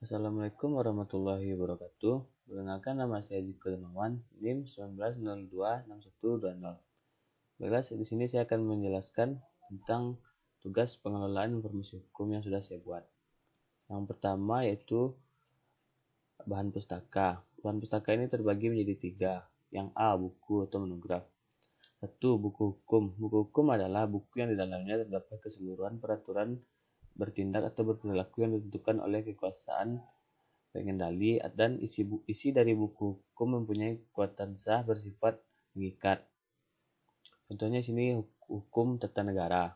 Assalamualaikum warahmatullahi wabarakatuh. Perkenalkan, nama saya Jiko Dermawan, NIM 19026120. Baiklah, di sini saya akan menjelaskan tentang tugas pengelolaan informasi hukum yang sudah saya buat. Yang pertama yaitu bahan pustaka. Bahan pustaka ini terbagi menjadi 3. Yang A, buku atau monograf. 1. Buku hukum. Buku hukum adalah buku yang di dalamnya terdapat keseluruhan peraturan bertindak atau berperilaku yang ditentukan oleh kekuasaan pengendali, dan isi dari buku hukum mempunyai kekuatan sah bersifat mengikat. Contohnya sini hukum tata negara.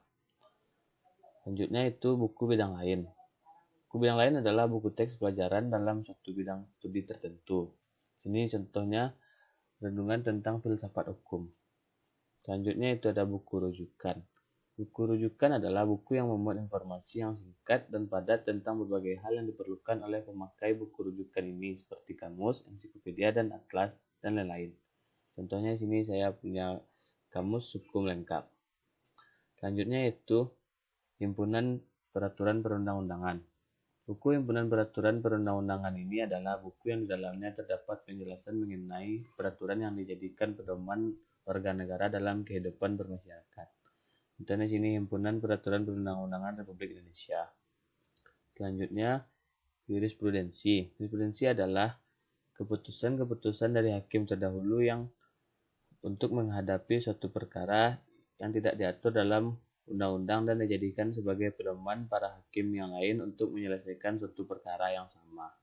Selanjutnya itu buku bidang lain. Buku bidang lain adalah buku teks pelajaran dalam suatu bidang studi tertentu. Sini contohnya renungan tentang filsafat hukum. Selanjutnya itu ada buku rujukan. Buku rujukan adalah buku yang memuat informasi yang singkat dan padat tentang berbagai hal yang diperlukan oleh pemakai buku rujukan ini, seperti kamus, ensiklopedia, dan atlas, dan lain-lain. Contohnya di sini saya punya kamus hukum lengkap. Selanjutnya itu himpunan peraturan perundang-undangan. Buku himpunan peraturan perundang-undangan ini adalah buku yang di dalamnya terdapat penjelasan mengenai peraturan yang dijadikan pedoman warga negara dalam kehidupan bermasyarakat. Contohnya sini himpunan peraturan perundang-undangan Republik Indonesia. Selanjutnya jurisprudensi. Jurisprudensi adalah keputusan-keputusan dari hakim terdahulu yang untuk menghadapi suatu perkara yang tidak diatur dalam undang-undang dan dijadikan sebagai pedoman para hakim yang lain untuk menyelesaikan suatu perkara yang sama.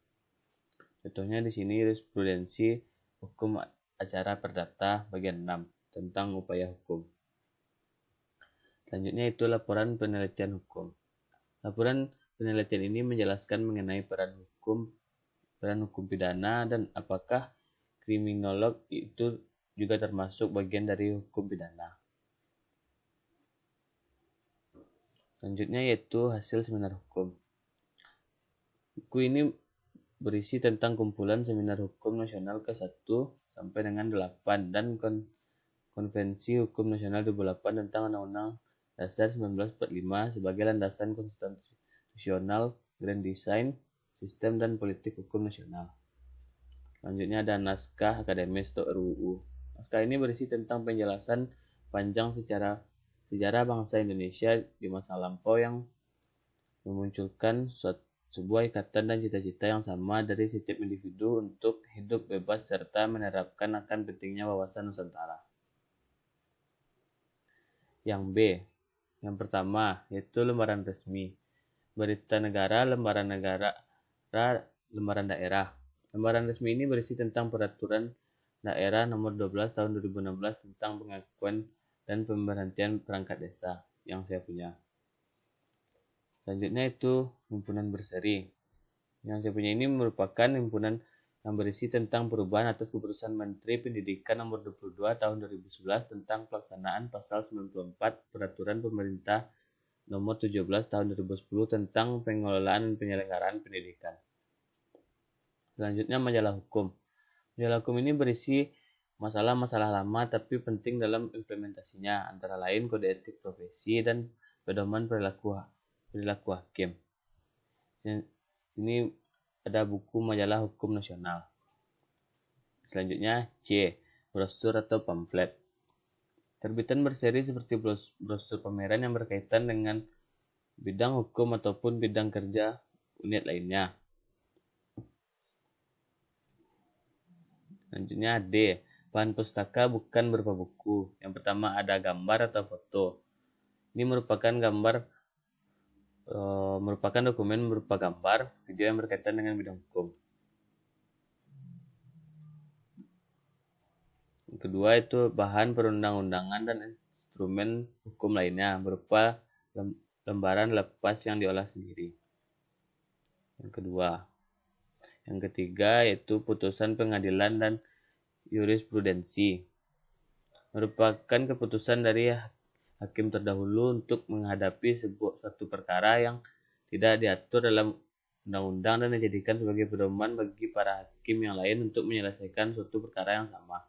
Contohnya di sini jurisprudensi hukum acara perdata bagian 6 tentang upaya hukum. Selanjutnya itu laporan penelitian hukum. Laporan penelitian ini menjelaskan mengenai peran hukum pidana dan apakah kriminolog itu juga termasuk bagian dari hukum pidana. Selanjutnya yaitu hasil seminar hukum. Buku ini berisi tentang kumpulan seminar hukum nasional ke-1 sampai dengan 8 dan Konvensi Hukum Nasional 2008 tentang Undang-Undang Dasar 1945 sebagai landasan konstitusional, grand design, sistem dan politik hukum nasional. Selanjutnya ada naskah akademis atau RUU. Naskah ini berisi tentang penjelasan panjang sejarah bangsa Indonesia di masa lampau yang memunculkan sebuah ikatan dan cita-cita yang sama dari setiap individu untuk hidup bebas serta menerapkan akan pentingnya wawasan Nusantara. Yang B. Yang pertama yaitu lembaran resmi. Berita negara, lembaran negara, lembaran daerah. Lembaran resmi ini berisi tentang peraturan daerah nomor 12 tahun 2016 tentang pengakuan dan pemberhentian perangkat desa yang saya punya. Selanjutnya itu himpunan berseri. Yang saya punya ini merupakan himpunan yang berisi tentang perubahan atas keputusan Menteri Pendidikan nomor 22 tahun 2011 tentang pelaksanaan pasal 94 Peraturan Pemerintah nomor 17 tahun 2010 tentang pengelolaan dan penyelenggaraan pendidikan. Selanjutnya majalah hukum. Majalah hukum ini berisi masalah-masalah lama tapi penting dalam implementasinya, antara lain kode etik profesi dan pedoman perilaku hakim. Ini ada buku majalah hukum nasional. Selanjutnya C. Brosur atau pamflet. Terbitan berseri seperti brosur pameran yang berkaitan dengan bidang hukum ataupun bidang kerja unit lainnya. Selanjutnya D. Bahan pustaka bukan berupa buku. Yang pertama ada gambar atau foto. Ini merupakan dokumen berupa gambar, video yang berkaitan dengan bidang hukum. Yang kedua itu bahan perundang-undangan dan instrumen hukum lainnya berupa lembaran lepas yang diolah sendiri. Yang ketiga yaitu putusan pengadilan dan jurisprudensi. Merupakan keputusan dari hakim terdahulu untuk menghadapi suatu perkara yang tidak diatur dalam undang-undang dan dijadikan sebagai pedoman bagi para hakim yang lain untuk menyelesaikan suatu perkara yang sama.